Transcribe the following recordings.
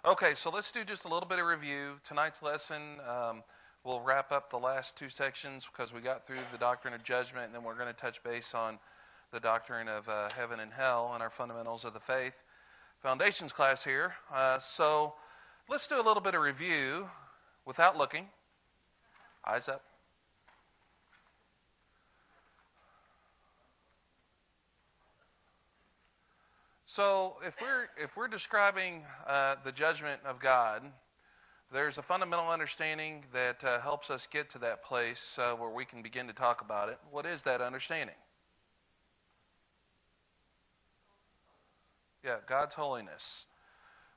Okay, so let's do just a little bit of review. Tonight's lesson, we'll wrap up the last two sections because we got through the doctrine of judgment, and then we're going to touch base on the doctrine of heaven and hell and our fundamentals of the faith. Foundations class here. So let's do a little bit of review without looking. Eyes up. So if we're describing the judgment of God, there's a fundamental understanding that helps us get to that place where we can begin to talk about it. What is that understanding? Yeah, God's holiness.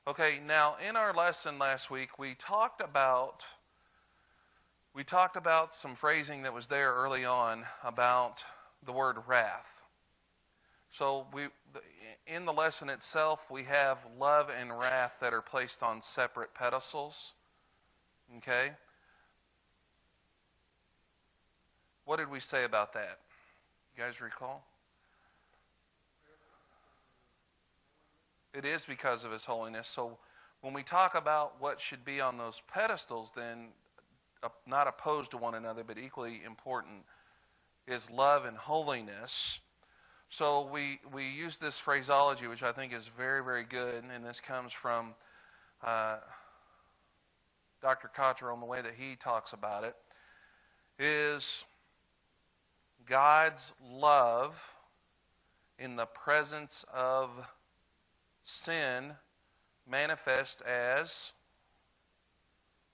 Okay, now in our lesson last week, we talked about some phrasing that was there early on about the word wrath. So in the lesson itself, we have love and wrath that are placed on separate pedestals. Okay? What did we say about that? You guys recall? It is because of His holiness. So when we talk about what should be on those pedestals, then not opposed to one another, but equally important, is love and holiness. So we use this phraseology, which I think is very, very good, and this comes from Dr. Cottrell, the way that he talks about it, is God's love in the presence of sin manifest as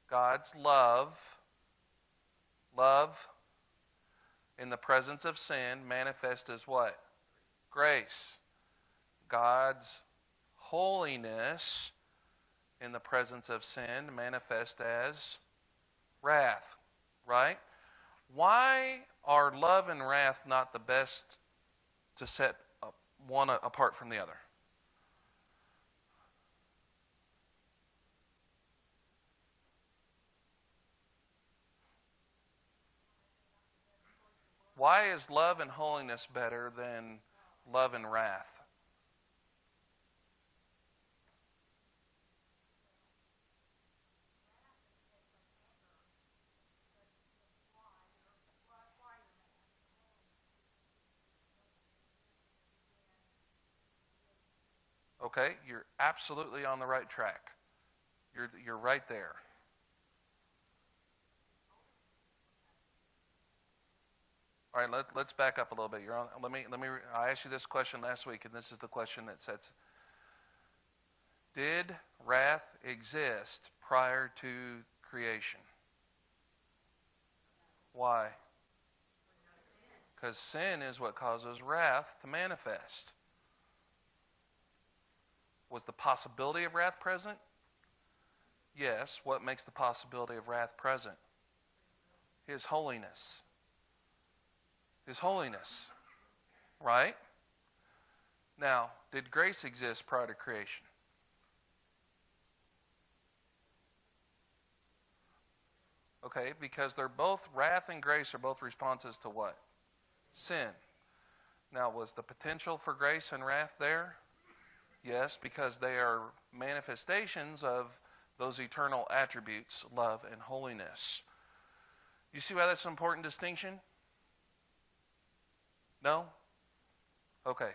God's love in the presence of sin manifest as what? Grace. God's holiness in the presence of sin manifest as wrath. Right? Why are love and wrath not the best to set one apart from the other? Why is love and holiness better than love and wrath? Okay, you're absolutely on the right track. You're right there. All right, let's back up a little bit. I asked you this question last week, and this is the question that sets. Did wrath exist prior to creation? Why? Because sin is what causes wrath to manifest. Was the possibility of wrath present? Yes. What makes the possibility of wrath present? His holiness. His holiness. Right? Now, did grace exist prior to creation? Okay, because wrath and grace are both responses to what? Sin. Now, was the potential for grace and wrath there? Yes, because they are manifestations of those eternal attributes, love and holiness. You see why that's an important distinction? No? Okay.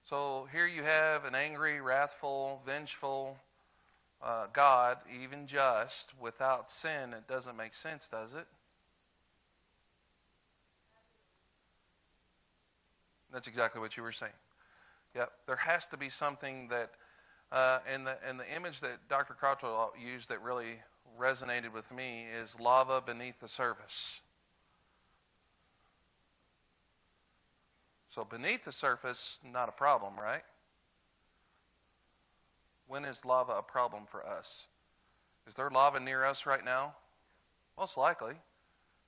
So here you have an angry, wrathful, vengeful God, even just, without sin. It doesn't make sense, does it? That's exactly what you were saying. Yep. There has to be something that, and the image that Dr. Cottrell used that really resonated with me is lava beneath the surface. So beneath the surface, not a problem, right? When is lava a problem for us? Is there lava near us right now? Most likely.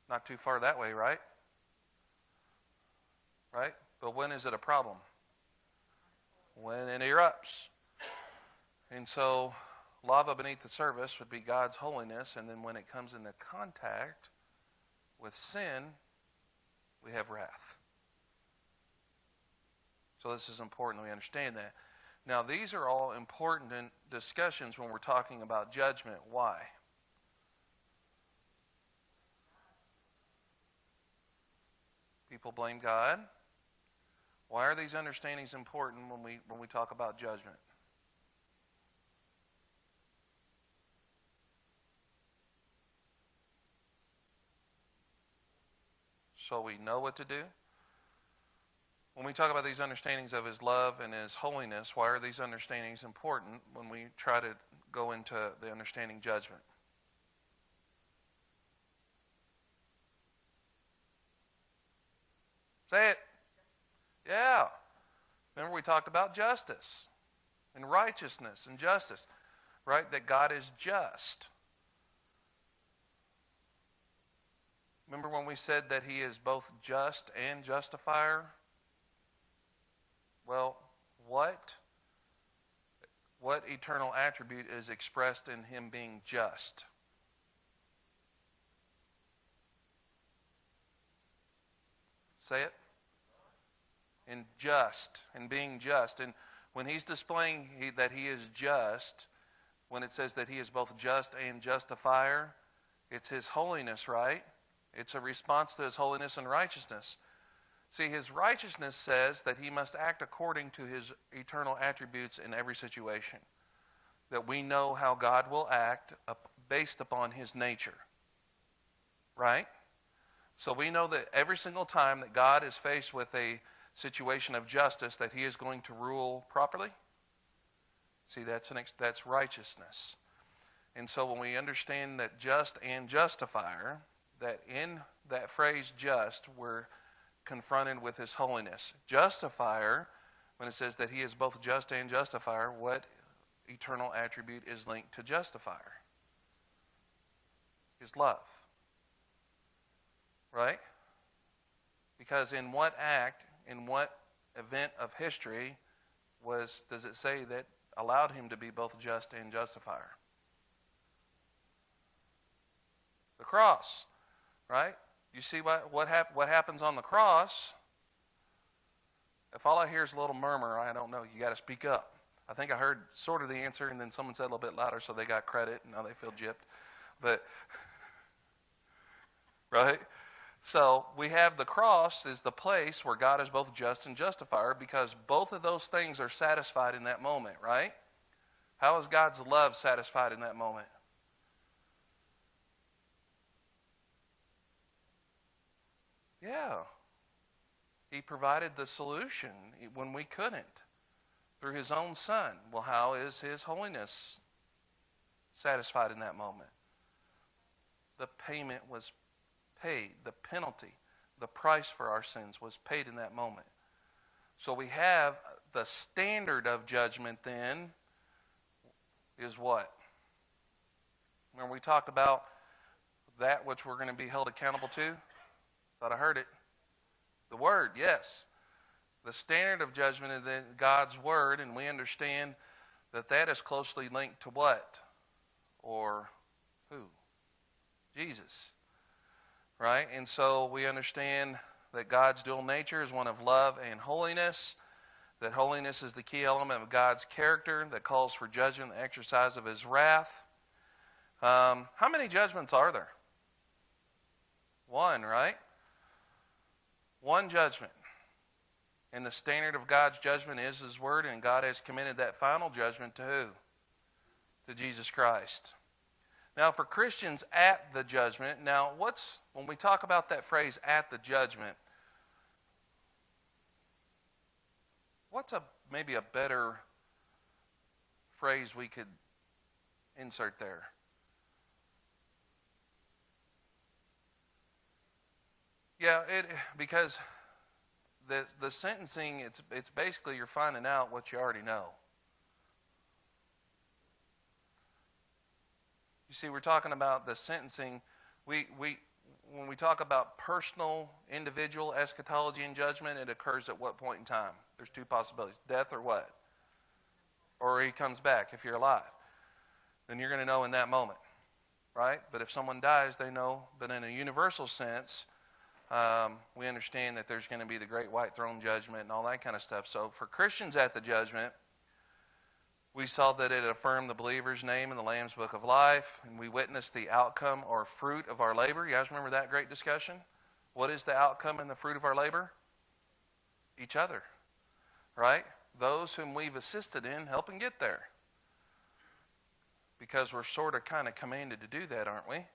Not too far that way, right? Right? But when is it a problem? When it erupts. And so lava beneath the surface would be God's holiness, and then when it comes into contact with sin, we have wrath. So this is important we understand that. Now, these are all important discussions when we're talking about judgment. Why? People blame God. Why are these understandings important when we talk about judgment? So we know what to do. When we talk about these understandings of His love and His holiness, why are these understandings important when we try to go into the understanding judgment? Say it. Yeah. Remember we talked about justice and righteousness and justice, right? That God is just. Remember when we said that He is both just and justifier? Well, what eternal attribute is expressed in Him being just? Say it. In just, in being just. And when He's displaying that He is just, when it says that He is both just and justifier, it's His holiness, right? It's a response to His holiness and righteousness. See, His righteousness says that He must act according to His eternal attributes in every situation. That we know how God will act based upon His nature. Right? So we know that every single time that God is faced with a situation of justice, that He is going to rule properly. See, that's righteousness. And so when we understand that just and justifier, that in that phrase just, we're confronted with His holiness. Justifier, when it says that He is both just and justifier, what eternal attribute is linked to justifier? His love. Right? Because in what act, in what event of history does it say that allowed Him to be both just and justifier? The cross, right? You see what happens on the cross? If all I hear is a little murmur, I don't know. You got to speak up. I think I heard sort of the answer, and then someone said a little bit louder, so they got credit, and now they feel gypped. But right? So we have the cross is the place where God is both just and justifier, because both of those things are satisfied in that moment, right? How is God's love satisfied in that moment? Yeah. He provided the solution when we couldn't through His own Son. Well, how is His holiness satisfied in that moment? The payment was paid. The penalty, the price for our sins was paid in that moment. So we have the standard of judgment then is what? When we talked about that which we're going to be held accountable to, thought I heard it. The Word, yes. The standard of judgment is in God's Word, and we understand that that is closely linked to what? Or who? Jesus. Right? And so we understand that God's dual nature is one of love and holiness, that holiness is the key element of God's character that calls for judgment and the exercise of His wrath. How many judgments are there? One, right? One judgment. And the standard of God's judgment is His Word, and God has committed that final judgment to who? To Jesus Christ. Now, for Christians at the judgment, now when we talk about that phrase, at the judgment, what's maybe a better phrase we could insert there? Yeah, because the sentencing, it's basically you're finding out what you already know. You see, we're talking about the sentencing. When we talk about personal, individual eschatology and judgment, it occurs at what point in time? There's two possibilities: death or what? Or He comes back if you're alive. Then you're going to know in that moment, right? But if someone dies, they know. But in a universal sense, we understand that there's going to be the great white throne judgment and all that kind of stuff. So for Christians at the judgment, We saw that it affirmed the believer's name in the Lamb's Book of Life, and we witnessed the outcome or fruit of our labor. You guys remember that great discussion? What is the outcome and the fruit of our labor? Each other, right? Those whom we've assisted in helping get there. Because we're sort of kind of commanded to do that, aren't we?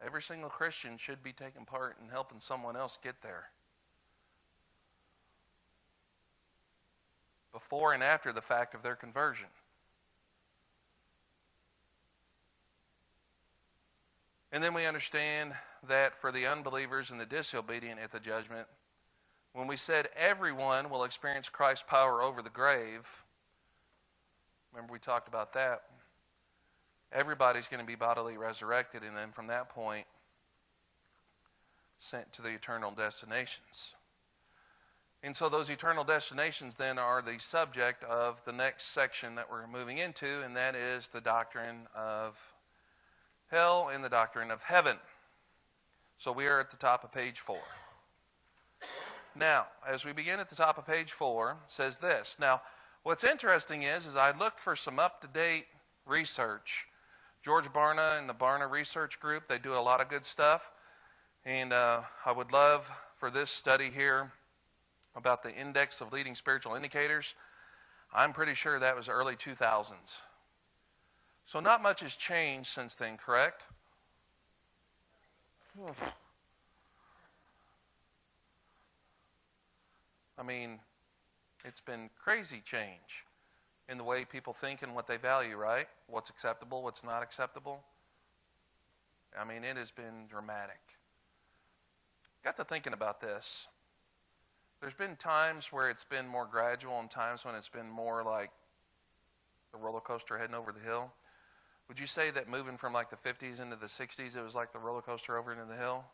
Every single Christian should be taking part in helping someone else get there. Before and after the fact of their conversion. And then we understand that for the unbelievers and the disobedient at the judgment, when we said everyone will experience Christ's power over the grave, remember we talked about that, everybody's going to be bodily resurrected, and then from that point, sent to the eternal destinations. And so those eternal destinations then are the subject of the next section that we're moving into, and that is the doctrine of hell and the doctrine of heaven. So we are at the top of page 4. Now, as we begin at the top of page 4, it says this. Now, what's interesting is I looked for some up-to-date research. George Barna and the Barna Research Group, they do a lot of good stuff. And I would love for this study here about the Index of Leading Spiritual Indicators. I'm pretty sure that was early 2000s. So not much has changed since then, correct? I mean, it's been crazy change in the way people think and what they value, right? What's acceptable, what's not acceptable. I mean, it has been dramatic. Got to thinking about this. There's been times where it's been more gradual and times when it's been more like the roller coaster heading over the hill. Would you say that moving from like the 50s into the 60s, it was like the roller coaster over into the hill?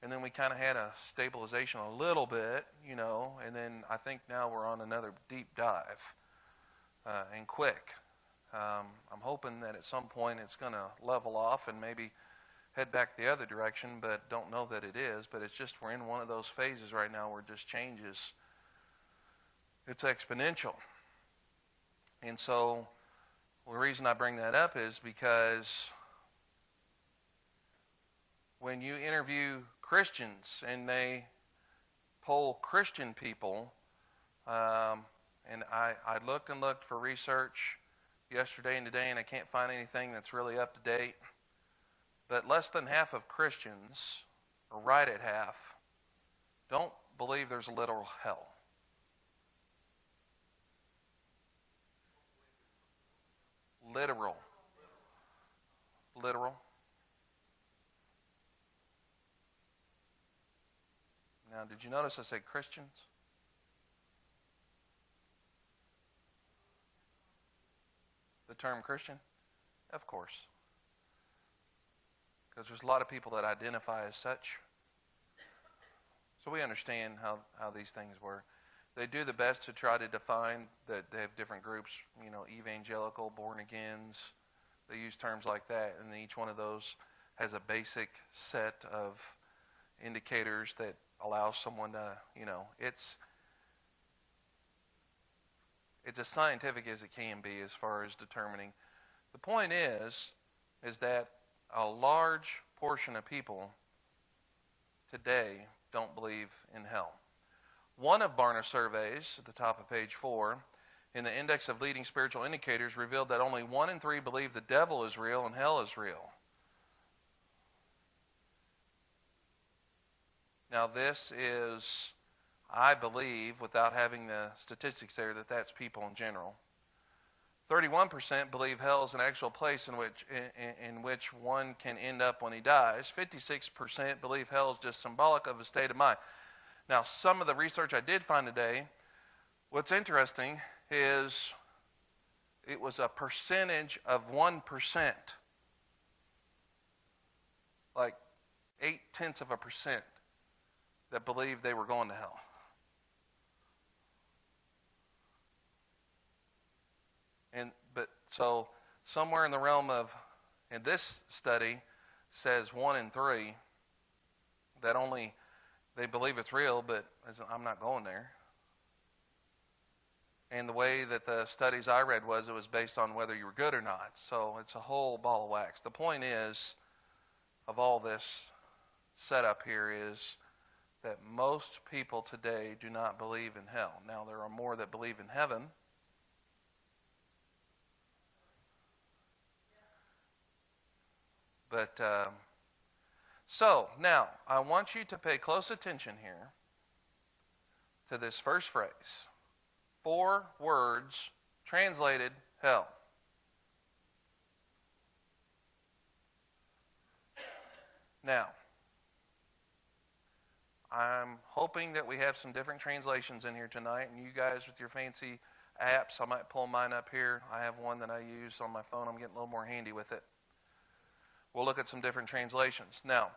And then we kind of had a stabilization a little bit, you know, and then I think now we're on another deep dive and quick. I'm hoping that at some point it's going to level off and maybe head back the other direction, but don't know that it is. But it's just we're in one of those phases right now where it just changes. It's exponential. And so the reason I bring that up is because when you interview Christians and they poll Christian people, and I looked and looked for research yesterday and today, and I can't find anything that's really up to date. But less than half of Christians, or right at half, don't believe there's a literal hell. Literal. Now, did you notice I said Christians? The term Christian? Of course. Because there's a lot of people that identify as such. So we understand how these things work. They do the best to try to define that they have different groups, you know, evangelical, born-agains. They use terms like that, and each one of those has a basic set of indicators that allow someone to, you know, it's as scientific as it can be as far as determining. The point is that a large portion of people today don't believe in hell. One of Barna's surveys, at the top of page 4, in the Index of Leading Spiritual Indicators, revealed that only 1 in 3 believe the devil is real and hell is real. Now this is, I believe, without having the statistics there, that that's people in general. 31% believe hell is an actual place in which one can end up when he dies. 56% believe hell is just symbolic of a state of mind. Now, some of the research I did find today, what's interesting is it was a percentage of 1%. Like 0.8% that believed they were going to hell. But so somewhere in the realm of, and this study says 1 in 3 that only they believe it's real, but I'm not going there. And the way that the studies I read was it was based on whether you were good or not. So it's a whole ball of wax. The point is, of all this setup here is that most people today do not believe in hell. Now, there are more that believe in heaven. But, so, now, I want you to pay close attention here to this first phrase. 4 words translated hell. Now, I'm hoping that we have some different translations in here tonight, and you guys with your fancy apps, I might pull mine up here. I have one that I use on my phone. I'm getting a little more handy with it. We'll look at some different translations. Now,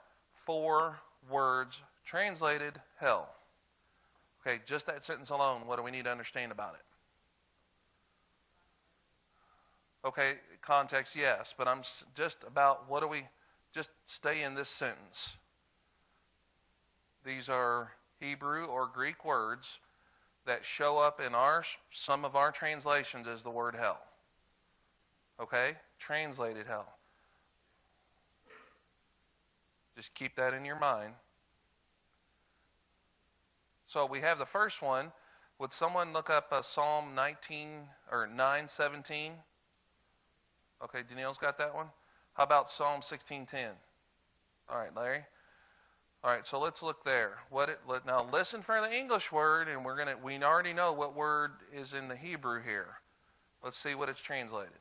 4 words translated hell. Okay, just that sentence alone, what do we need to understand about it? Okay, context, yes, but I'm just about what do we, just stay in this sentence. These are Hebrew or Greek words that show up in some of our translations as the word hell. Okay, translated hell. Just keep that in your mind. So we have the first one. Would someone look up Psalm 19 or 9:17? Okay, Danielle's got that one. How about Psalm 16:10? All right, Larry. All right, so let's look there. Now listen for the English word, and we already know what word is in the Hebrew here. Let's see what it's translated.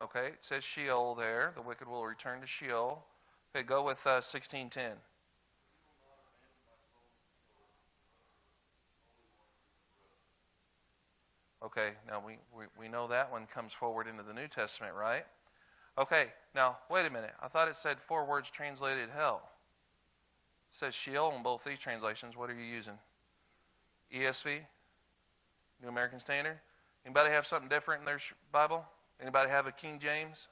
Okay, it says Sheol there. The wicked will return to Sheol. Okay, go with 16:10. Okay, now we know that one comes forward into the New Testament, right? Okay, now wait a minute. I thought it said 4 words translated hell. It says Sheol in both these translations. What are you using? ESV? New American Standard? Anybody have something different in their Bible? Anybody have a King James?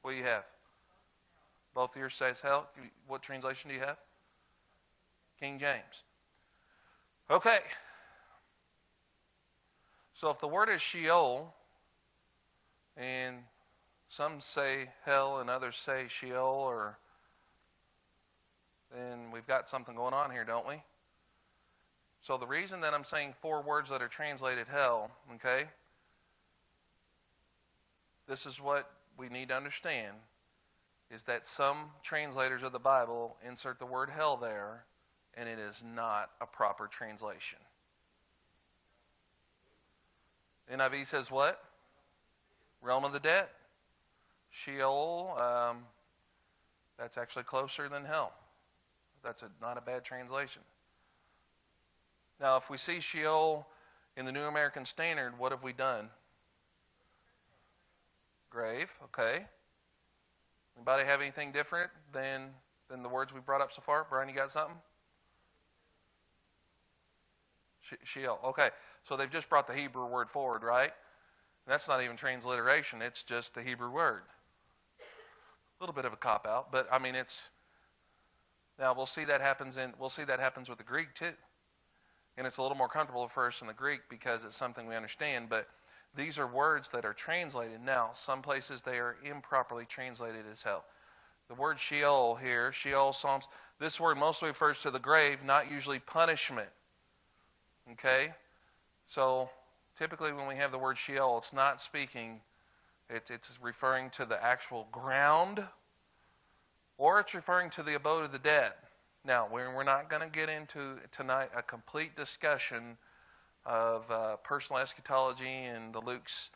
What do you have? Both of yours says hell. What translation do you have? King James. Okay. So if the word is Sheol, and some say hell and others say Sheol, then we've got something going on here, don't we? So the reason that I'm saying 4 words that are translated hell, okay, this is what we need to understand, is that some translators of the Bible insert the word hell there, and it is not a proper translation. NIV says what? Realm of the dead. Sheol, that's actually closer than hell. That's not a bad translation. Now, if we see Sheol in the New American Standard, what have we done? Grave, okay. Anybody have anything different than the words we brought up so far? Brian, you got something? Sheol, okay. So they've just brought the Hebrew word forward, right? That's not even transliteration. It's just the Hebrew word. A little bit of a cop-out, but I mean it's... Now we'll see that happens with the Greek too. And it's a little more comfortable for us in the Greek because it's something we understand, but these are words that are translated. Now, some places they are improperly translated as hell. The word Sheol here, Sheol, Psalms, this word mostly refers to the grave, not usually punishment. Okay? So, typically when we have the word Sheol, it's not speaking, it's referring to the actual ground, or it's referring to the abode of the dead. Now, we're not going to get into tonight a complete discussion of personal eschatology and the Luke's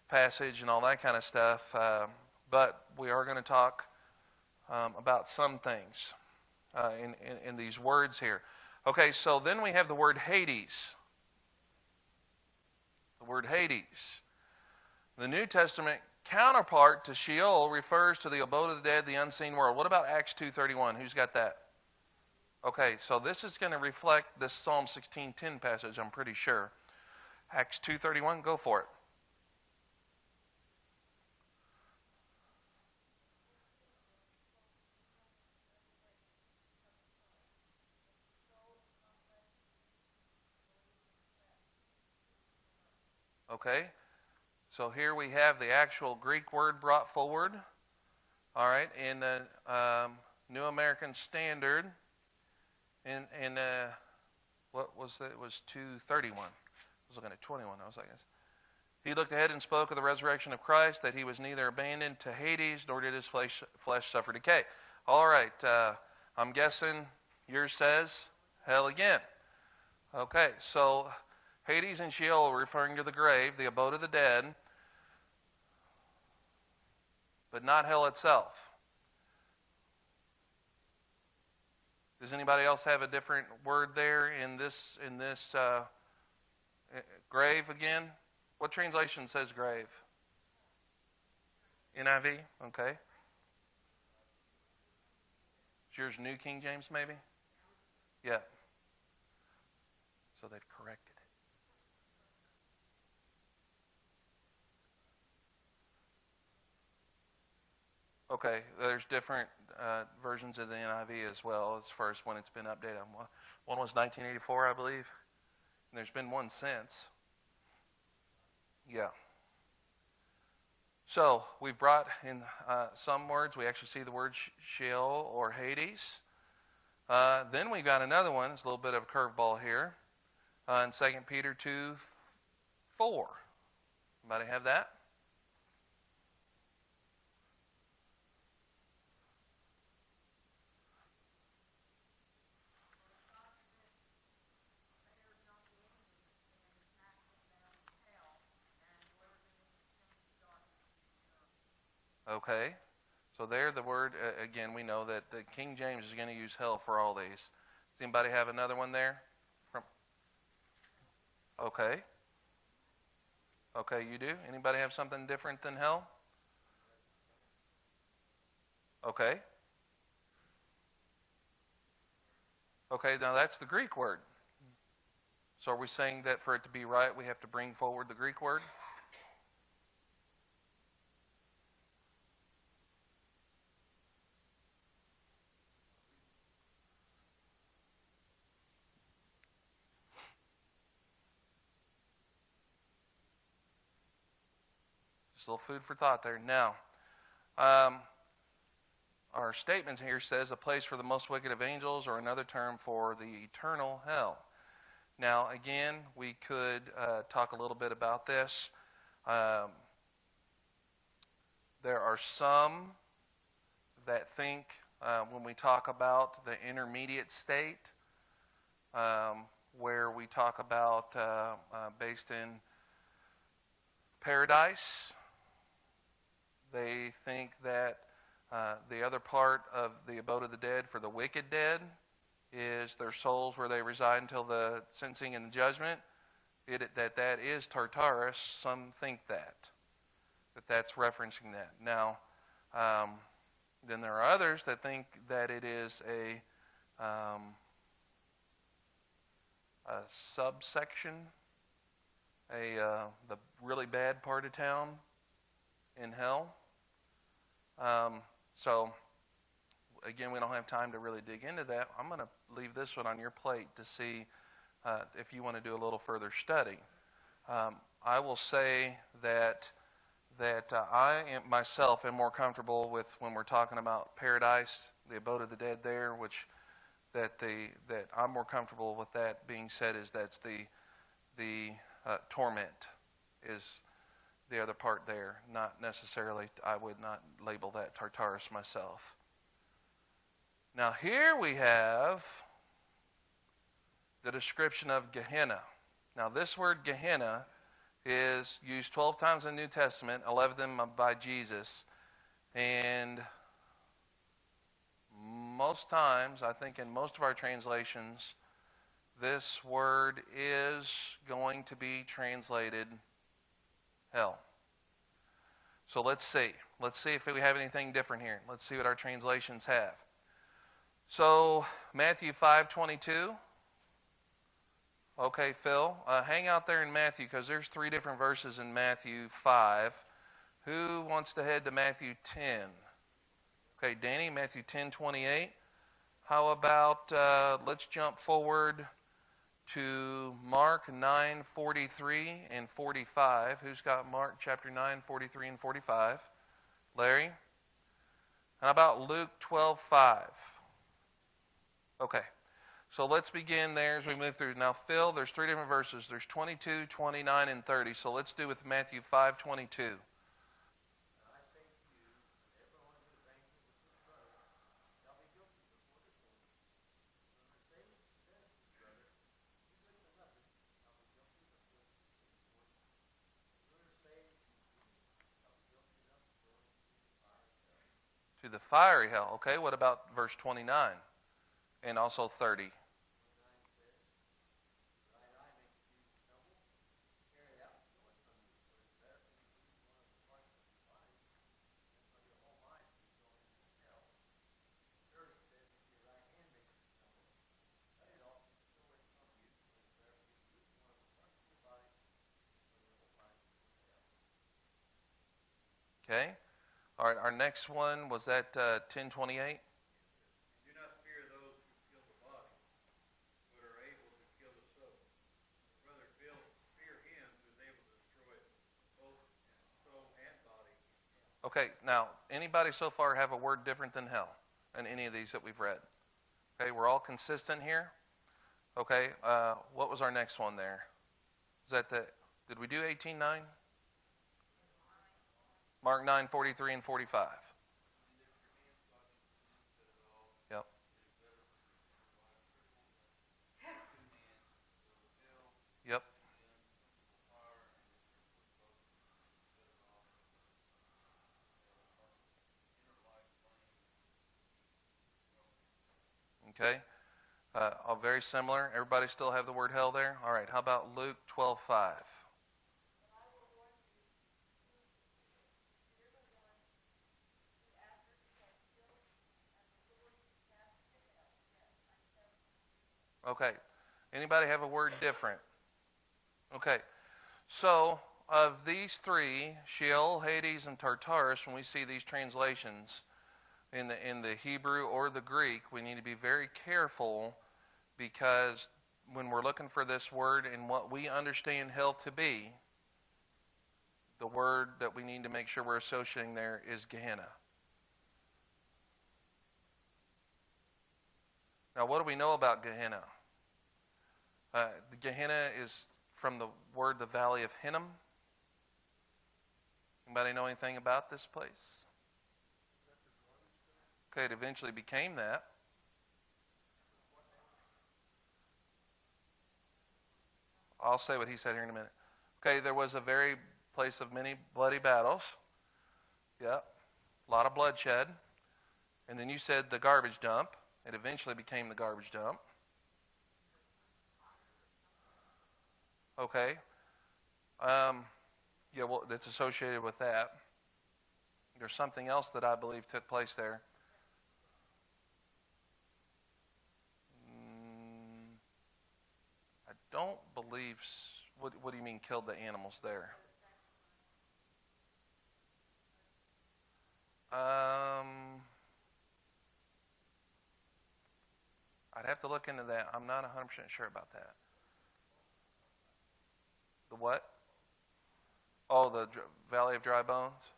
passage and all that kind of stuff, but we are going to talk about some things in these words here. Okay, so then we have the word Hades. The word Hades. The New Testament counterpart to Sheol refers to the abode of the dead, the unseen world. What about Acts 2:31? Who's got that? Okay, so this is going to reflect this Psalm 16:10 passage, I'm pretty sure. Acts 2:31, go for it. Okay? So here we have the actual Greek word brought forward. All right, in the New American Standard, in what was that? It was 231. I was looking at 21. I was like, he looked ahead and spoke of the resurrection of Christ, that he was neither abandoned to Hades, nor did his flesh suffer decay. All right, I'm guessing yours says hell again. Okay, so Hades and Sheol are referring to the grave, the abode of the dead, but not hell itself. Does anybody else have a different word there in this grave again? What translation says grave? NIV? Okay. Is yours New King James maybe? Yeah. So they've corrected it. Okay, there's different versions of the NIV as well as far as when it's been updated. One was 1984, I believe, and there's been one since. Yeah. So we've brought in some words. We actually see the word Sheol or Hades. Then we've got another one. It's a little bit of a curveball here. In 2 Peter 2:4. Anybody have that? Okay. So there the word, again, we know that the King James is going to use hell for all these. Does anybody have another one there? Okay. Okay, you do? Anybody have something different than hell? Okay. Okay, now that's the Greek word. So are we saying that for it to be right, we have to bring forward the Greek word? Just a little food for thought there. Now, our statement here says a place for the most wicked of angels, or another term for the eternal hell. Now, again, we could talk a little bit about this. There are some that think when we talk about the intermediate state, where we talk about based in paradise, they think that the other part of the abode of the dead for the wicked dead is their souls where they reside until the sentencing and the judgment. That is Tartarus. Some think that's referencing that. Now, then there are others that think that it is a subsection, the really bad part of town in hell. So, again, we don't have time to really dig into that. I'm going to leave this one on your plate to see if you want to do a little further study. I will say that I myself am more comfortable with when we're talking about paradise, the abode of the dead there, which that I'm more comfortable with that being said is that's the torment is the other part there. Not necessarily, I would not label that Tartarus myself. Now here we have the description of Gehenna. Now this word Gehenna is used 12 times in the New Testament, 11 of them by Jesus. And most times, I think in most of our translations, this word is going to be translated hell. So let's see. Let's see if we have anything different here. Let's see what our translations have. So Matthew 5:22. Okay, Phil, hang out there in Matthew because there's 3 different verses in Matthew 5. Who wants to head to Matthew 10? Okay, Danny, Matthew 10:28. How about let's jump forward to Mark 9:43 and 45. Who's got Mark chapter 9:43 and 45? Larry? How about Luke 12:5? Okay. So let's begin there as we move through. Now, Phil, there's three different verses. There's 22, 29, and 30. So let's do with Matthew 5:22. To the fiery hell. Okay, what about verse 29 and also 30? Okay. All right, our next one was at 10:28. Do not fear those who kill the body, but are able to kill the soul. Rather fear him who is able to destroy both soul and body. Okay, now, anybody so far have a word different than hell in any of these that we've read? Okay, we're all consistent here. Okay, what was our next one there? Is that did we do 18:9? Mark 9:43 and 45. Yep. Yep. Okay. All very similar. Everybody still have the word hell there? All right. How about Luke 12:5? Okay. Anybody have a word different? Okay. So, of these three, Sheol, Hades, and Tartarus, when we see these translations in the Hebrew or the Greek, we need to be very careful, because when we're looking for this word and what we understand hell to be, the word that we need to make sure we're associating there is Gehenna. Now, what do we know about Gehenna? The Gehenna is from the word the Valley of Hinnom. Anybody know anything about this place? Okay, it eventually became that. I'll say what he said here in a minute. Okay, there was a very place of many bloody battles. Yep, a lot of bloodshed. And then you said the garbage dump. It eventually became the garbage dump. Okay. Yeah, well, that's associated with that. There's something else that I believe took place there. I don't believe. What do you mean killed the animals there? I'd have to look into that. I'm not 100% sure about that. The what? Oh, the Valley of Dry Bones?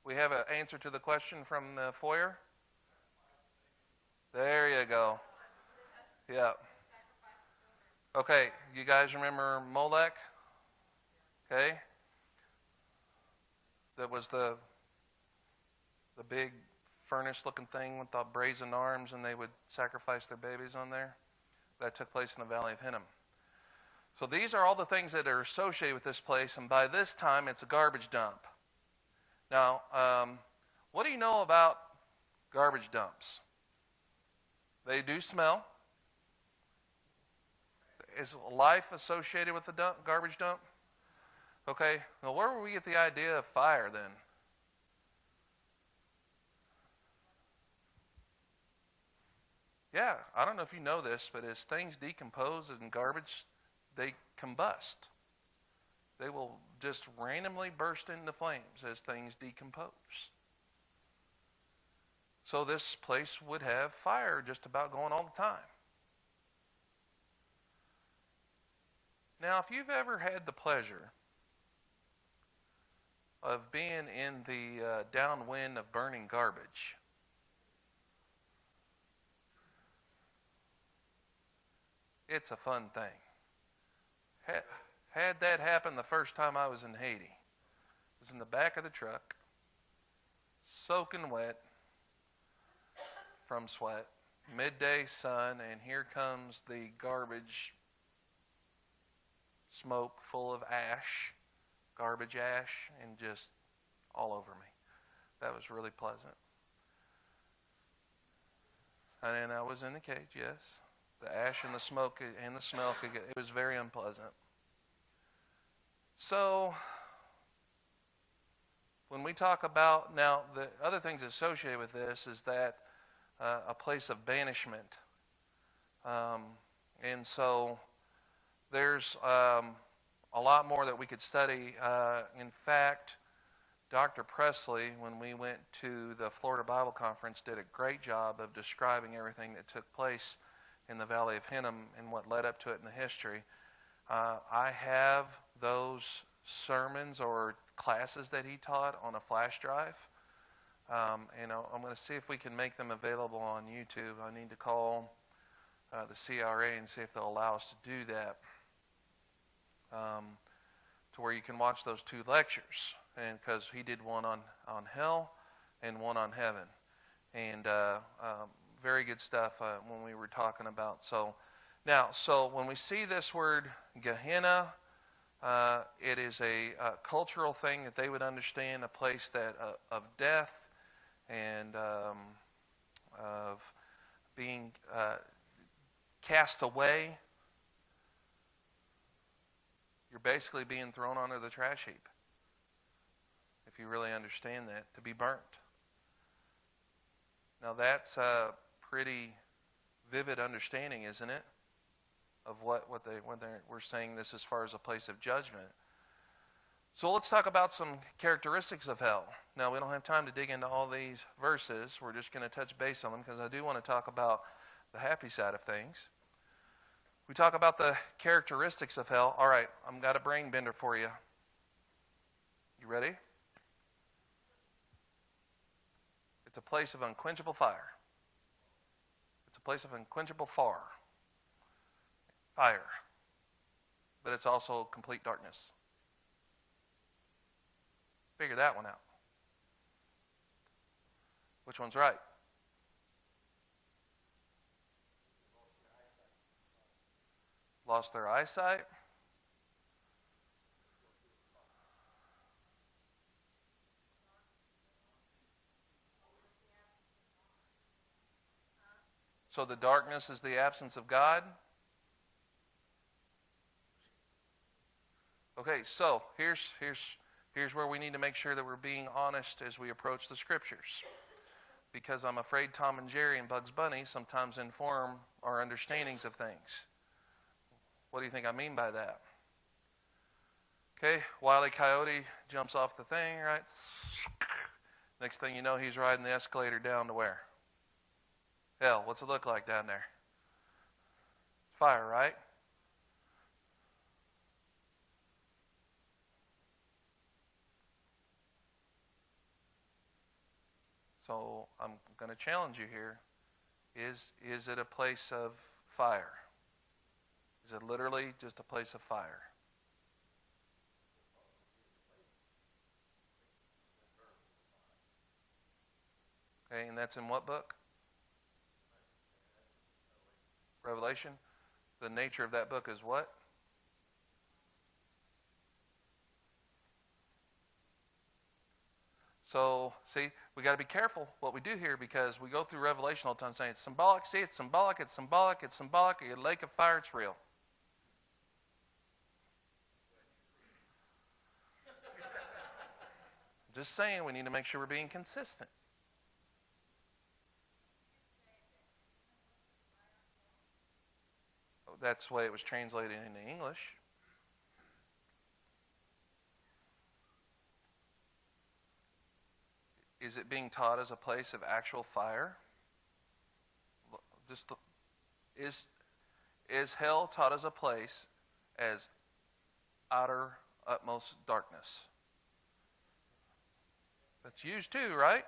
We have an answer to the question from the foyer? There you go. Yeah. Okay, you guys remember Molech? Okay. That was the big furnace-looking thing with the brazen arms, and they would sacrifice their babies on there. That took place in the Valley of Hinnom. So these are all the things that are associated with this place, and by this time, it's a garbage dump. Now, what do you know about garbage dumps? They do smell. Is life associated with the garbage dump? Okay, now where would we get the idea of fire then? Yeah, I don't know if you know this, but as things decompose in garbage, they combust. They will just randomly burst into flames as things decompose. So this place would have fire just about going all the time. Now, if you've ever had the pleasure of being in the downwind of burning garbage, it's a fun thing. Had that happen the first time I was in Haiti. I was in the back of the truck, soaking wet from sweat, midday sun, and here comes the garbage smoke full of ash, garbage ash, and just all over me. That was really pleasant. And I was in the cage, yes. The ash and the smoke and the smell, it was very unpleasant. So, when we talk about, now the other things associated with this is that a place of banishment. And so there's a lot more that we could study. In fact, Dr. Presley, when we went to the Florida Bible Conference, did a great job of describing everything that took place in the Valley of Hinnom and what led up to it in the history. I have those sermons or classes that he taught on a flash drive. And I'm going to see if we can make them available on YouTube. I need to call the CRA and see if they'll allow us to do that, to where you can watch those two lectures. And because he did one on hell and one on heaven. And very good stuff when we were talking about. So when we see this word Gehenna, it is a cultural thing that they would understand, a place that of death and of being cast away. You're basically being thrown onto the trash heap, if you really understand that, to be burnt. Now that's a pretty vivid understanding, isn't it, of what we're saying this as far as a place of judgment. So let's talk about some characteristics of hell. Now, we don't have time to dig into all these verses. We're just going to touch base on them because I do want to talk about the happy side of things. We talk about the characteristics of hell. All right, I've got a brain bender for you. You ready? It's a place of unquenchable fire. It's a place of unquenchable fire. But it's also complete darkness. Figure that one out. Which one's right? Lost their eyesight. So the darkness is the absence of God. Okay, so here's where we need to make sure that we're being honest as we approach the Scriptures. Because I'm afraid Tom and Jerry and Bugs Bunny sometimes inform our understandings of things. What do you think I mean by that? Okay, Wile E. Coyote jumps off the thing, right? Next thing you know, he's riding the escalator down to where? Hell, what's it look like down there? Fire, right? So I'm going to challenge you here. Is it a place of fire? Is it literally just a place of fire? Okay, and that's in what book? Revelation. The nature of that book is what? So, see, we got to be careful what we do here because we go through Revelation all the time saying it's symbolic. See, it's symbolic, it's symbolic, it's symbolic. A lake of fire, it's real. Just saying, we need to make sure we're being consistent. That's the way it was translated into English. Is it being taught as a place of actual fire? Is hell taught as a place as outer utmost darkness. That's used too, right?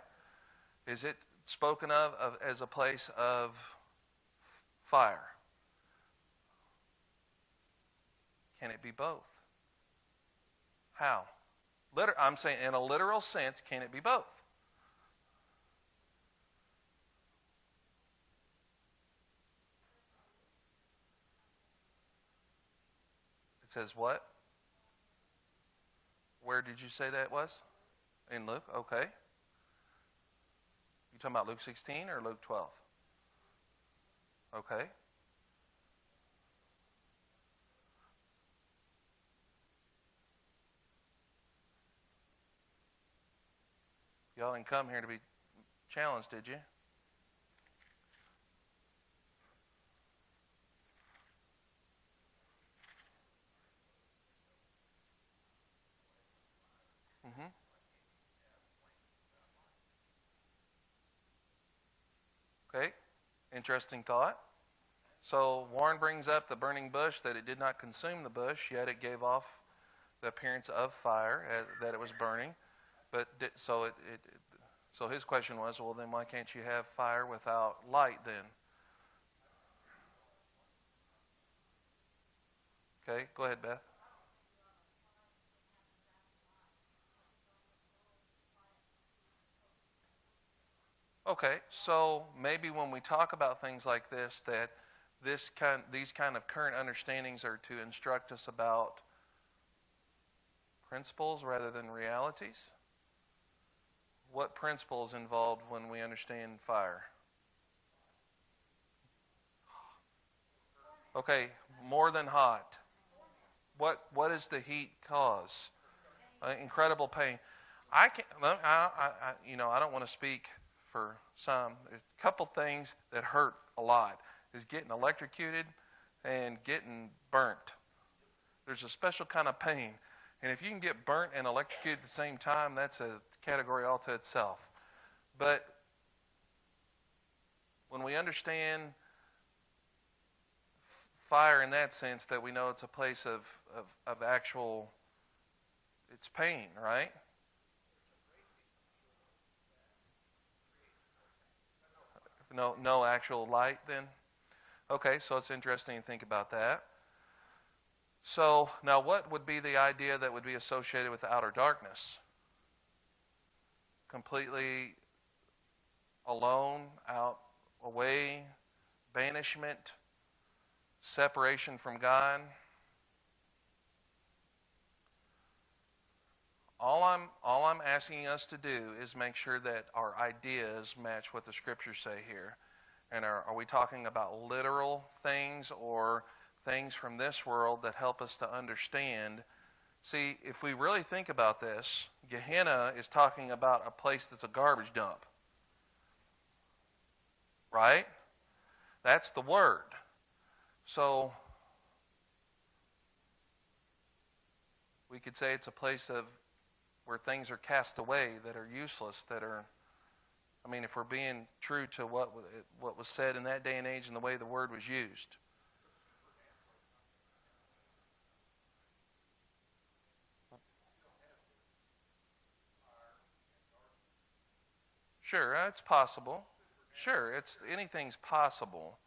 Is it spoken of as a place of fire? Can it be both? How? I'm saying in a literal sense, can it be both? It says what? Where did you say that was? In Luke? Okay. You talking about Luke 16 or Luke 12? Okay. Y'all didn't come here to be challenged, did you? Mm-hmm. Okay. Interesting thought. So Warren brings up the burning bush, that it did not consume the bush, yet it gave off the appearance of fire, that it was burning. But so his question was, well, then why can't you have fire without light then? Okay, go ahead, Beth. Okay, so maybe when we talk about things like this, that these kind of current understandings are to instruct us about principles rather than realities. What principles involved when we understand fire? Okay, more than hot. What does the heat cause? Incredible pain. I don't want to speak for some. There's a couple things that hurt a lot is getting electrocuted and getting burnt. There's a special kind of pain. And if you can get burnt and electrocuted at the same time, that's a category all to itself. But when we understand fire in that sense, that we know it's a place of actual, it's pain, right? No actual light then? Okay, so it's interesting to think about that. So now what would be the idea that would be associated with outer darkness? Completely alone, out, away, banishment, separation from God. All I'm asking us to do is make sure that our ideas match what the scriptures say here. And are we talking about literal things or things from this world that help us to understand? See, if we really think about this, Gehenna is talking about a place that's a garbage dump. Right? That's the word. So we could say it's a place of where things are cast away that are useless, that are, I mean, if we're being true to what was said in that day and age and the way the word was used. Sure, it's possible. Sure, anything's possible.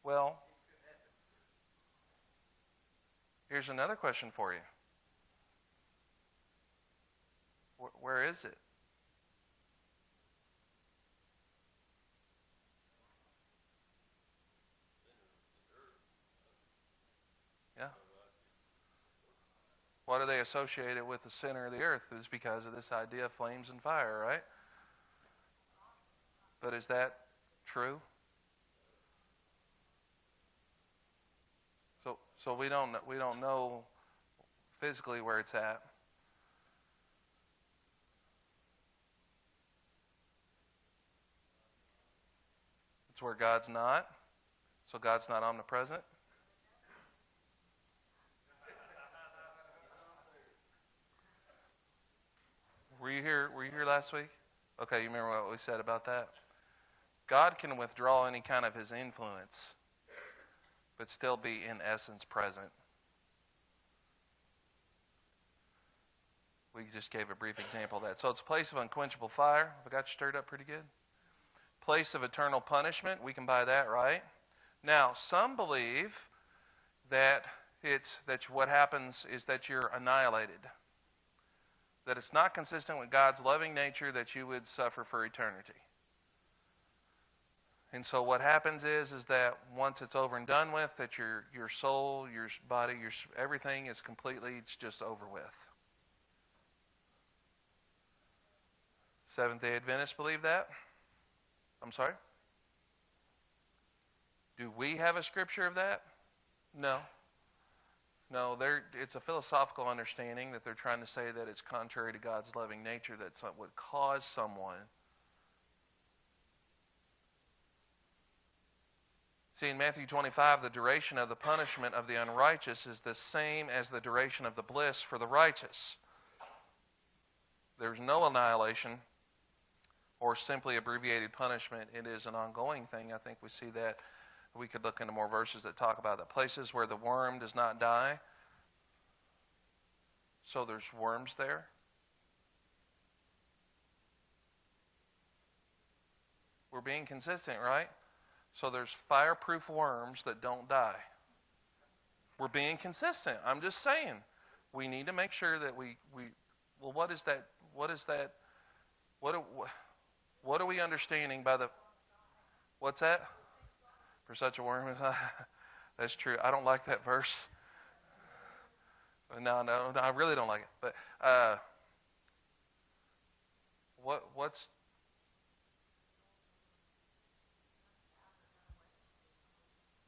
Well, here's another question for you. Where is it? Yeah. What are they associated with the center of the earth? Is because of this idea of flames and fire, right? But is that true? So we don't know physically where it's at. It's where God's not. So God's not omnipresent. Were you here last week? Okay, you remember what we said about that? God can withdraw any kind of his influence, but still be in essence present. We just gave a brief example of that. So it's a place of unquenchable fire. Have I got you stirred up pretty good? Place of eternal punishment. We can buy that, right? Now, some believe that what happens is that you're annihilated. That it's not consistent with God's loving nature that you would suffer for eternity. And so what happens is that once it's over and done with, that your soul, your body, everything is completely, it's just over with. Seventh-day Adventists believe that? I'm sorry? Do we have a scripture of that? No. No, it's a philosophical understanding that they're trying to say that it's contrary to God's loving nature that would cause someone. See, in Matthew 25, the duration of the punishment of the unrighteous is the same as the duration of the bliss for the righteous. There's no annihilation or simply abbreviated punishment. It is an ongoing thing. I think we see that. We could look into more verses that talk about that. Places where the worm does not die. So there's worms there. We're being consistent, right? So there's fireproof worms that don't die. We're being consistent. I'm just saying. We need to make sure that well, what is that? What are we understanding by what's that? For such a worm, that's true. I don't like that verse. No, I really don't like it. But what's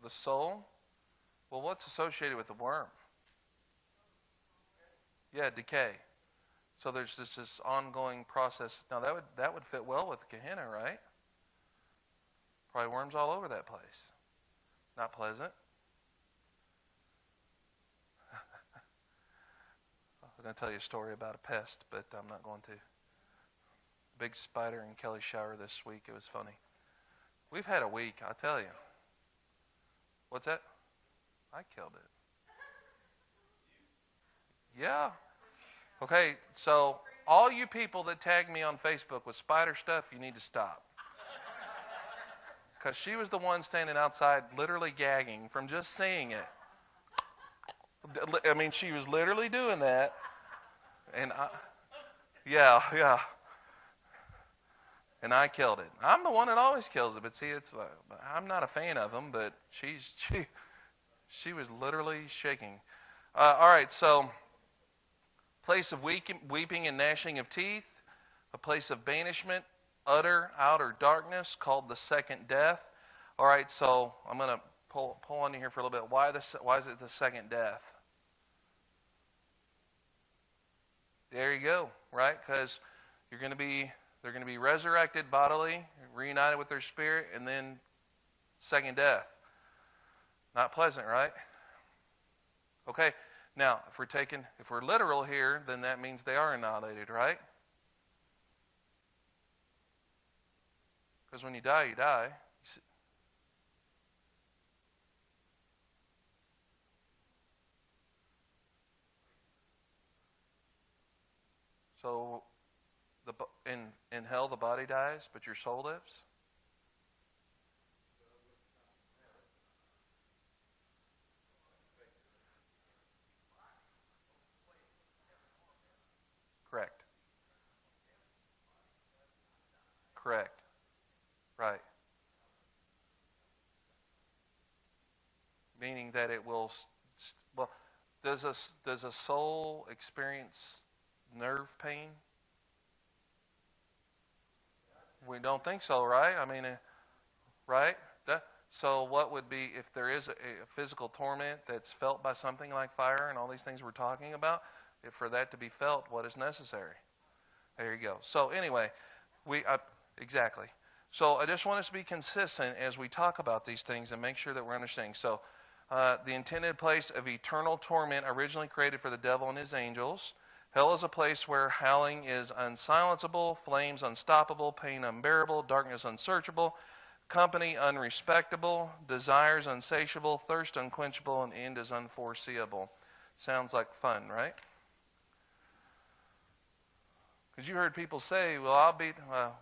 the soul? Well, what's associated with the worm? Yeah, decay. So there's this ongoing process. Now that would fit well with Gehenna, right? Probably worms all over that place. Not pleasant. I'm going to tell you a story about a pest, but I'm not going to. Big spider in Kelly's shower this week. It was funny. We've had a week, I'll tell you. What's that? I killed it. Yeah. Okay, so all you people that tag me on Facebook with spider stuff, you need to stop. Because she was the one standing outside literally gagging from just seeing it. I mean, she was literally doing that. And yeah. And I killed it. I'm the one that always kills it. But see, I'm not a fan of them, but she was literally shaking. All right, so place of weeping and gnashing of teeth, a place of banishment, utter outer darkness called the second death. All right, so I'm going to pull on you here for a little bit. Why is it the second death? There you go, right? Because they're going to be resurrected bodily, reunited with their spirit, and then second death. Not pleasant, right? Okay, now if we're literal here, then that means they are annihilated, right? Because when you die, you die. So, in hell, the body dies, but your soul lives? Correct. Correct. Right. Meaning that it will, well, does a soul experience nerve pain? We don't think so, right? I mean, right? So what would be, if there is a physical torment that's felt by something like fire and all these things we're talking about, for that to be felt, what is necessary? There you go. So anyway, exactly. So I just want us to be consistent as we talk about these things and make sure that we're understanding. So the intended place of eternal torment originally created for the devil and his angels. Hell is a place where howling is unsilenceable, flames unstoppable, pain unbearable, darkness unsearchable, company unrespectable, desires unsatiable, thirst unquenchable, and end is unforeseeable. Sounds like fun, right? Because you heard people say, well,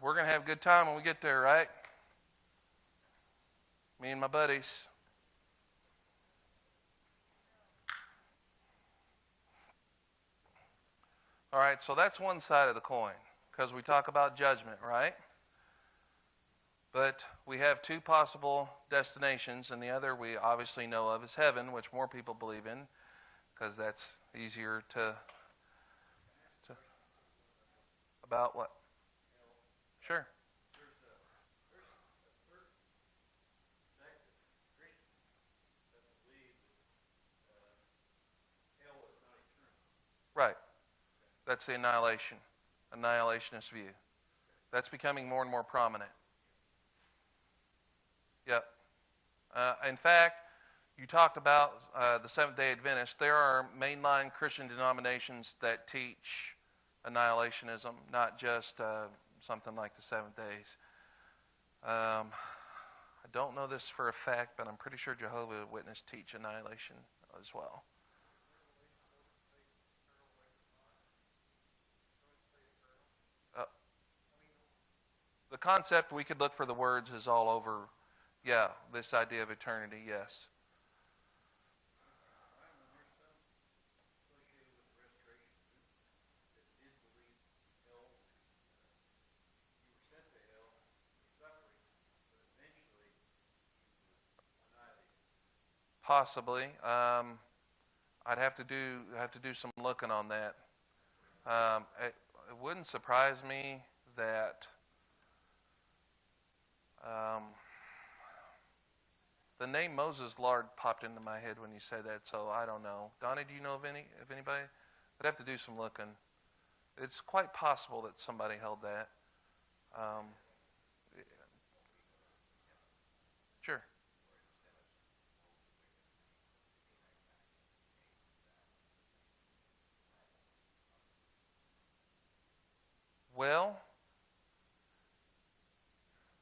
we're going to have a good time when we get there, right? Me and my buddies. All right, so that's one side of the coin, because we talk about judgment, right? But we have two possible destinations, and the other we obviously know of is heaven, which more people believe in, because that's easier to about what? Sure. There's a certain sect of Christians that believe that hell is not eternal. Right. That's the annihilationist view. That's becoming more and more prominent. Yep. In fact, you talked about the Seventh-day Adventists. There are mainline Christian denominations that teach annihilationism, not just something like the Seventh Days. I don't know this for a fact, but I'm pretty sure Jehovah's Witnesses teach annihilation as well. The concept, we could look for the words, is all over, this idea of eternity, yes. Possibly. I'd have to do some looking on that. It wouldn't surprise me that the name Moses Lard popped into my head when you said that, so I don't know. Donnie, do you know of anybody? I'd have to do some looking. It's quite possible that somebody held that. Sure. Well,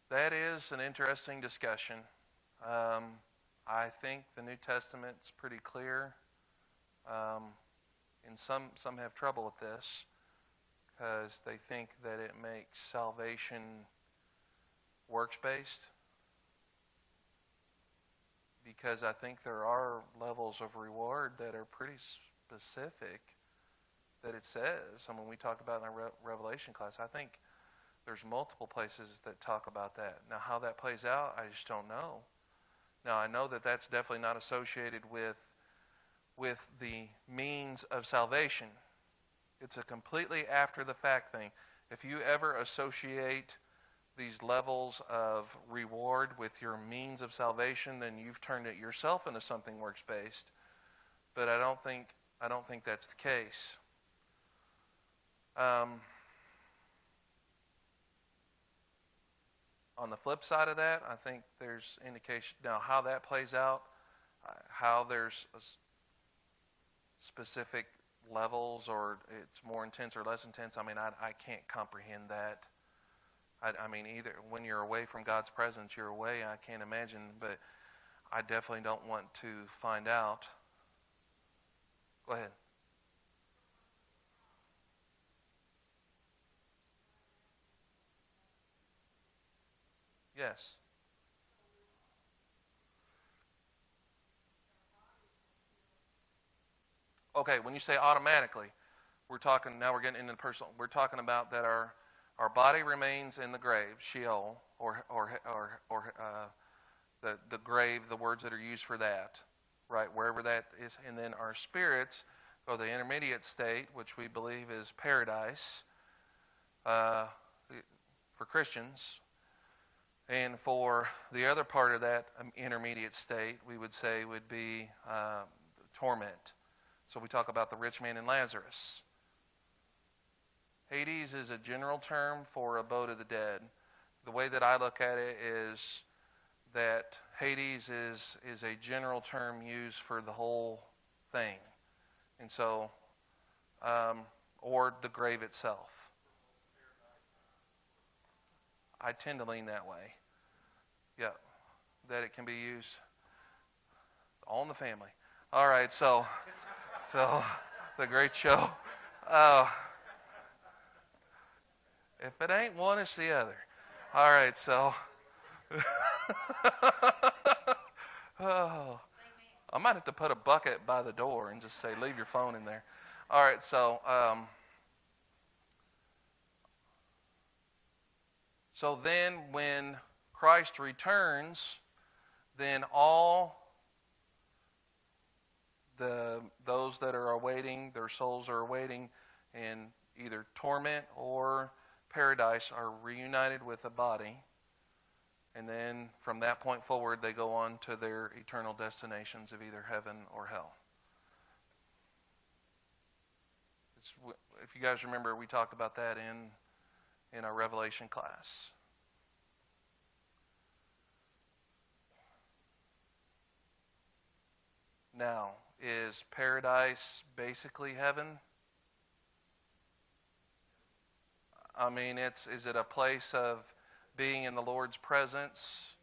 that is an interesting discussion. I think the New Testament's pretty clear. And some have trouble with this because they think that it makes salvation works-based. Because I think there are levels of reward that are pretty specific that it says. And when we talk about in our Revelation class, I think there's multiple places that talk about that. Now, how that plays out, I just don't know. Now, I know that that's definitely not associated with the means of salvation. It's a completely after-the-fact thing. If you ever associate these levels of reward with your means of salvation, then you've turned it yourself into something works-based. But I don't think that's the case. On the flip side of that, I think there's indication now how that plays out, how there's specific levels or it's more intense or less intense. I mean, I can't comprehend that. I mean, either when you're away from God's presence, you're away. I can't imagine, but I definitely don't want to find out. Go ahead. Yes. Okay, when you say automatically, we're getting into personal. We're talking about that our body remains in the grave, Sheol, or the grave, the words that are used for that, right, wherever that is, and then our spirits go to the intermediate state, which we believe is paradise for Christians. And for the other part of that intermediate state, we would say would be torment. So we talk about the rich man and Lazarus. Hades is a general term for abode of the dead. The way that I look at it is that Hades is a general term used for the whole thing. And so or the grave itself. I tend to lean that way. Yeah, that it can be used all in the family. All right, so the great show. If it ain't one, it's the other. All right, so. Oh, I might have to put a bucket by the door and just say, leave your phone in there. All right, so then when Christ returns, then all those that are awaiting, their souls are awaiting in either torment or paradise are reunited with the body. And then from that point forward, they go on to their eternal destinations of either heaven or hell. If you guys remember, we talked about that in our Revelation class. Now, is paradise basically heaven? I mean, is it a place of being in the Lord's presence,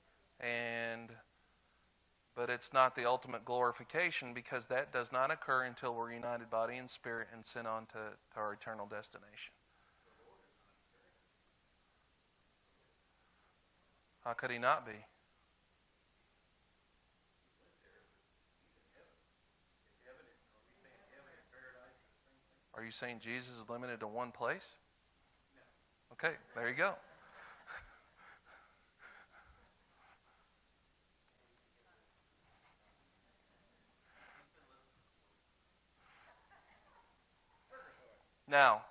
but it's not the ultimate glorification, because that does not occur until we're united body and spirit and sent on to our eternal destination. How could he not be? Are you saying Jesus is limited to one place? Okay, there you go. Now,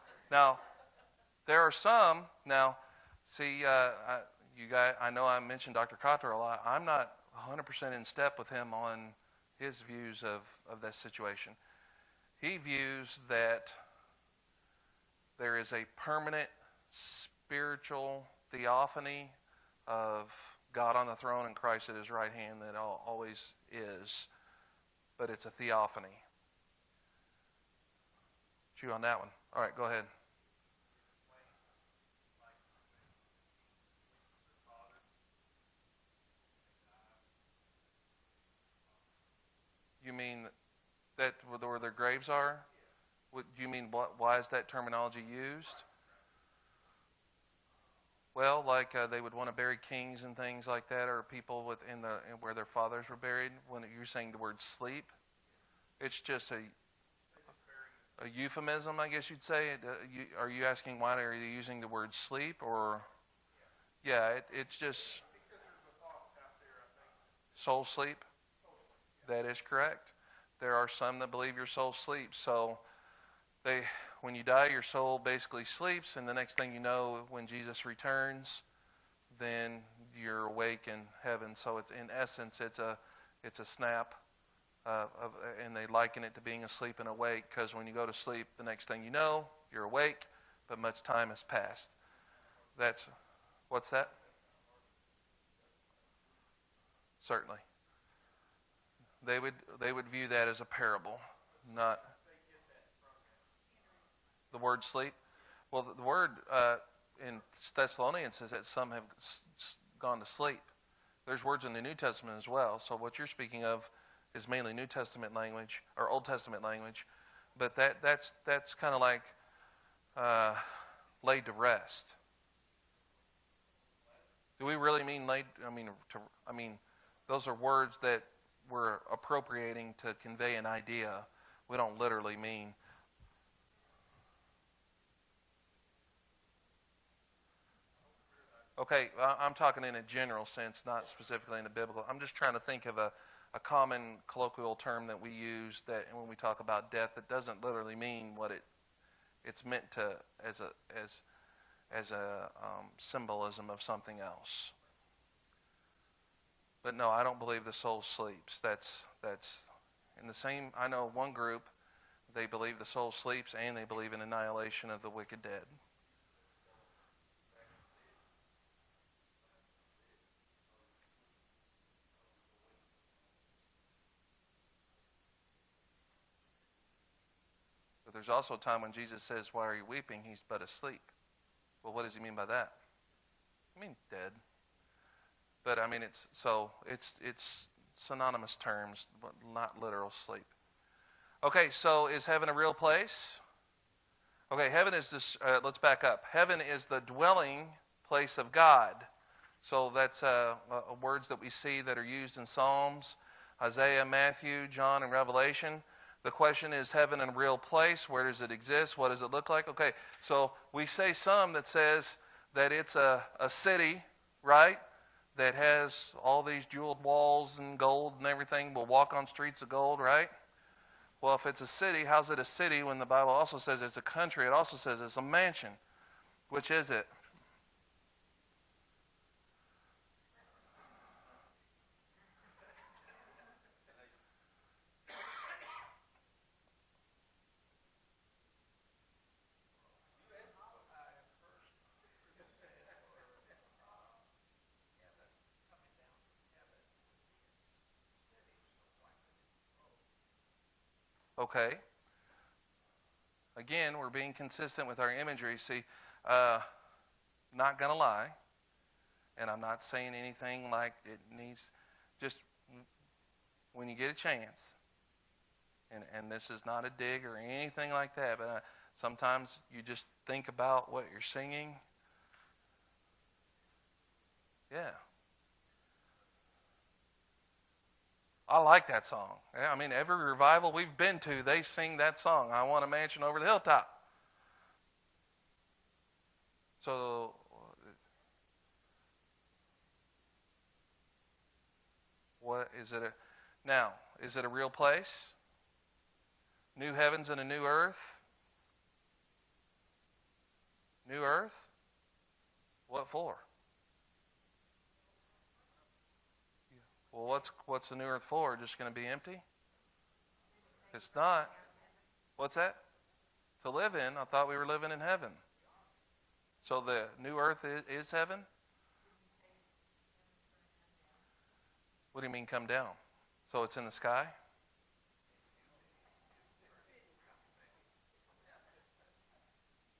there are some. Now, see, you guys. I know I mentioned Dr. Cotter a lot. I'm not 100% in step with him on his views of this situation. He views that there is a permanent spiritual theophany of God on the throne and Christ at his right hand that always is, but it's a theophany. Chew on that one. All right, go ahead. You mean that where their graves are? Do you mean why is that terminology used? Well, like they would want to bury kings and things like that, or people where their fathers were buried. When you're saying the word sleep, it's just a euphemism, I guess you'd say. Are you asking why are they using the word sleep, or? Yeah, it's just soul sleep. That is correct. There are some that believe your soul sleeps. So when you die, your soul basically sleeps, and the next thing you know, when Jesus returns, then you're awake in heaven. So it's, in essence, it's a snap, and they liken it to being asleep and awake, because when you go to sleep, the next thing you know, you're awake, but much time has passed. What's that? Certainly. They would view that as a parable, not the word sleep. Well, the word in Thessalonians says that some have gone to sleep. There's words in the New Testament as well. So what you're speaking of is mainly New Testament language or Old Testament language, but that's kind of like laid to rest. Do we really mean laid? I mean, those are words that we're appropriating to convey an idea. We don't literally mean. Okay, I'm talking in a general sense, not specifically in a biblical. I'm just trying to think of a common colloquial term that we use that when we talk about death, that doesn't literally mean what it's meant to as a symbolism of something else. But no, I don't believe the soul sleeps. That's in the same. I know one group, they believe the soul sleeps and they believe in annihilation of the wicked dead. But there's also a time when Jesus says, "Why are you weeping? He's but asleep." Well, what does he mean by that? I mean dead. But I mean it's synonymous terms, but not literal sleep. Okay, so is heaven a real place? Okay, heaven is this. Let's back up. Heaven is the dwelling place of God. So that's words that we see that are used in Psalms, Isaiah, Matthew, John, and Revelation. The question is, heaven a real place? Where does it exist? What does it look like? Okay, so we say some that says that it's a city, right, that has all these jeweled walls and gold and everything. We'll walk on streets of gold, right? Well, if it's a city, how's it a city when the Bible also says it's a country? It also says it's a mansion. Which is it? Okay. Again, we're being consistent with our imagery. See, not going to lie, and I'm not saying anything like it needs, just when you get a chance, and this is not a dig or anything like that, but sometimes you just think about what you're singing. Yeah. I like that song. I mean, every revival we've been to, they sing that song, "I Want a Mansion Over the Hilltop." So, what is it? Now, is it a real place? New heavens and a new earth? New earth? What for? Well, what's the new earth for? Just going to be empty? It's not. What's that? To live in. I thought we were living in heaven. So the new earth is heaven? What do you mean come down? So it's in the sky?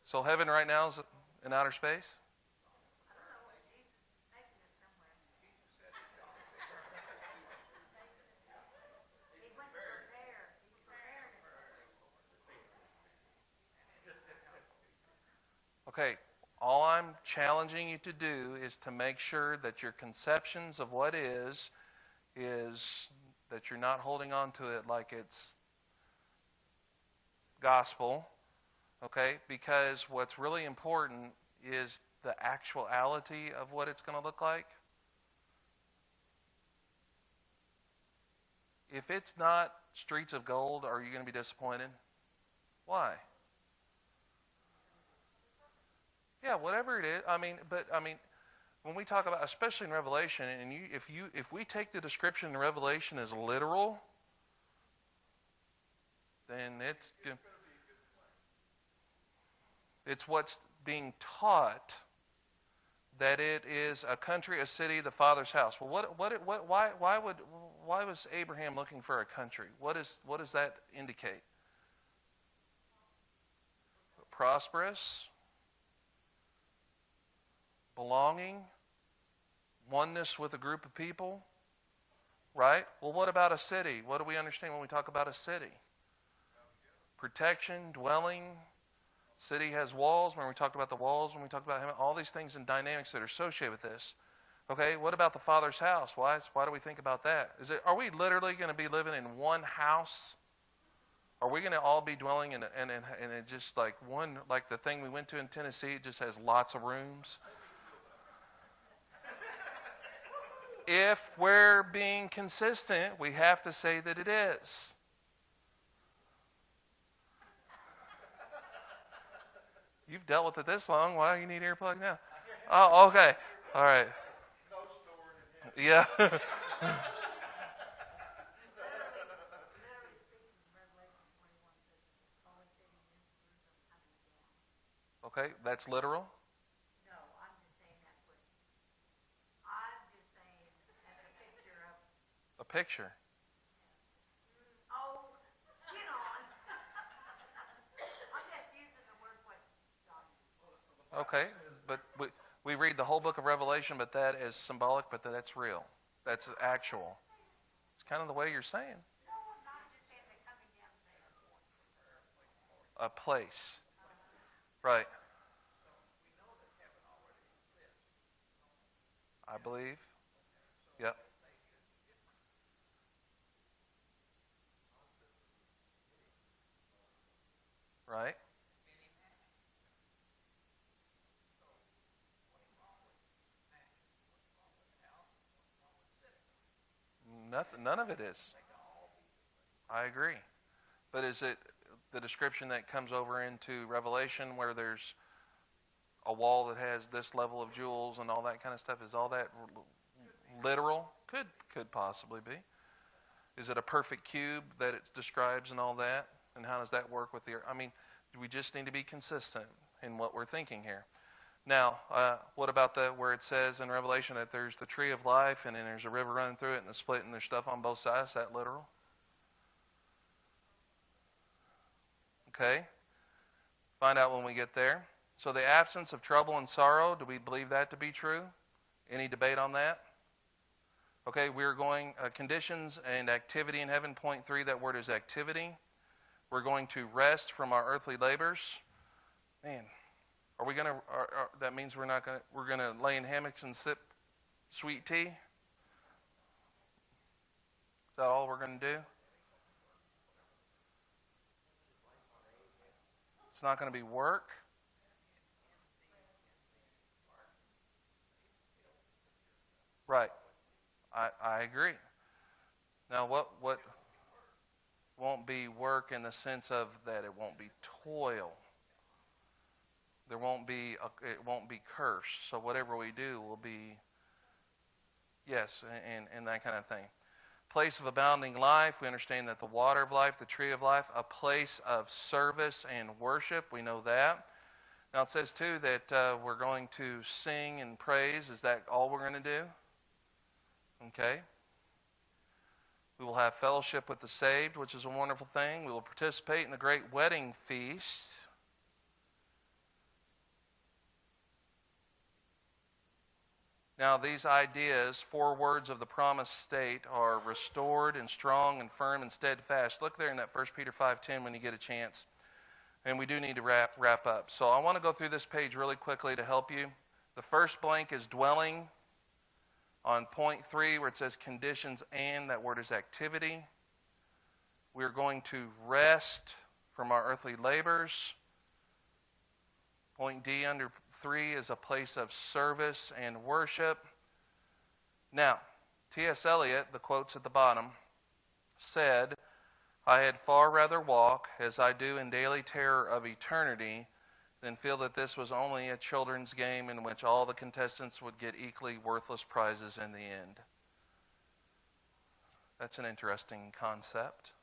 So heaven right now is in outer space? Okay, all I'm challenging you to do is to make sure that your conceptions of what is that you're not holding on to it like it's gospel, okay? Because what's really important is the actuality of what it's going to look like. If it's not streets of gold, are you going to be disappointed? Why? Yeah, whatever it is. I mean, when we talk about, especially in Revelation, and if we take the description in Revelation as literal, then it's what's being taught that it is a country, a city, the Father's house. Well, why was Abraham looking for a country? What does that indicate? Prosperous, belonging, oneness with a group of people, right? Well, what about a city? What do we understand when we talk about a city? Protection, dwelling. City has walls. When we talked about the walls, when we talked about all these things and dynamics that are associated with this. Okay, what about the Father's house? Why do we think about that? Are we literally going to be living in one house? Are we going to all be dwelling in it just like one, like the thing we went to in Tennessee, it just has lots of rooms? If we're being consistent, we have to say that it is. You've dealt with it this long. Why do you need earplugs now? Oh, okay. All right. Yeah. Okay, that's literal. A picture. Oh, get on. Okay, but we read the whole book of Revelation, but that is symbolic, but that's real. That's actual. It's kind of the way you're saying. A place. Right. I believe. Yep. Right. Nothing. None of it is. I agree. But is it the description that comes over into Revelation where there's a wall that has this level of jewels and all that kind of stuff? Is all that literal? Could possibly be. Is it a perfect cube that it describes and all that? And how does that work with the earth? I mean, we just need to be consistent in what we're thinking here. Now, what about where it says in Revelation that there's the tree of life and then there's a river running through it and the split and there's stuff on both sides? Is that literal? Okay. Find out when we get there. So the absence of trouble and sorrow, do we believe that to be true? Any debate on that? Okay, we're going conditions and activity in heaven. Point 3, that word is activity. We're going to rest from our earthly labors. Man, are we going to? That means we're not going. We're going to lay in hammocks and sip sweet tea. Is that all we're going to do? It's not going to be work. Right. I agree. Now, what won't be work in the sense of that it won't be toil. There won't be it won't be curse. So whatever we do will be yes, and that kind of thing. Place of abounding life. We understand that the water of life, the tree of life, a place of service and worship. We know that. Now it says too that we're going to sing and praise. Is that all we're going to do? Okay. We will have fellowship with the saved, which is a wonderful thing. We will participate in the great wedding feast. Now, these ideas, 4 words of the promised state, are restored and strong and firm and steadfast. Look there in that 1 Peter 5:10 when you get a chance. And we do need to wrap up. So I want to go through this page really quickly to help you. The first blank is dwelling. On point 3, where it says conditions and, that word is activity. We're going to rest from our earthly labors. Point D under 3 is a place of service and worship. Now, T.S. Eliot, the quotes at the bottom, said, I had far rather walk, as I do in daily terror of eternity, than feel that this was only a children's game in which all the contestants would get equally worthless prizes in the end. That's an interesting concept.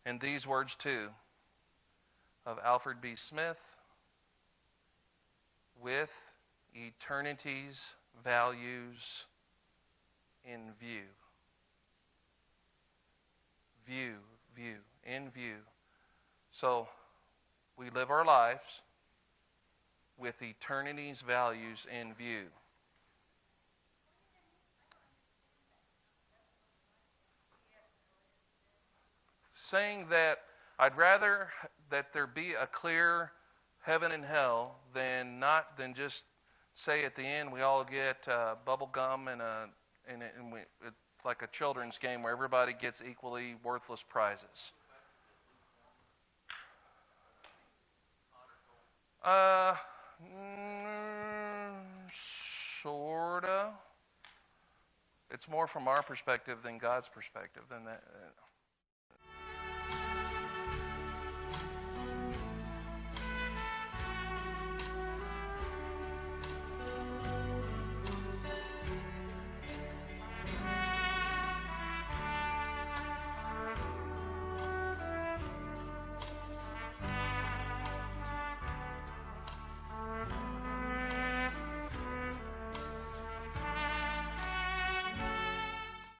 And these words, too, of Alfred B. Smith, with eternity's values in view. View, in view. So, we live our lives with eternity's values in view. Saying that I'd rather that there be a clear heaven and hell than just say at the end we all get bubble gum and like a children's game where everybody gets equally worthless prizes. Sorta. It's more from our perspective than God's perspective. Than that.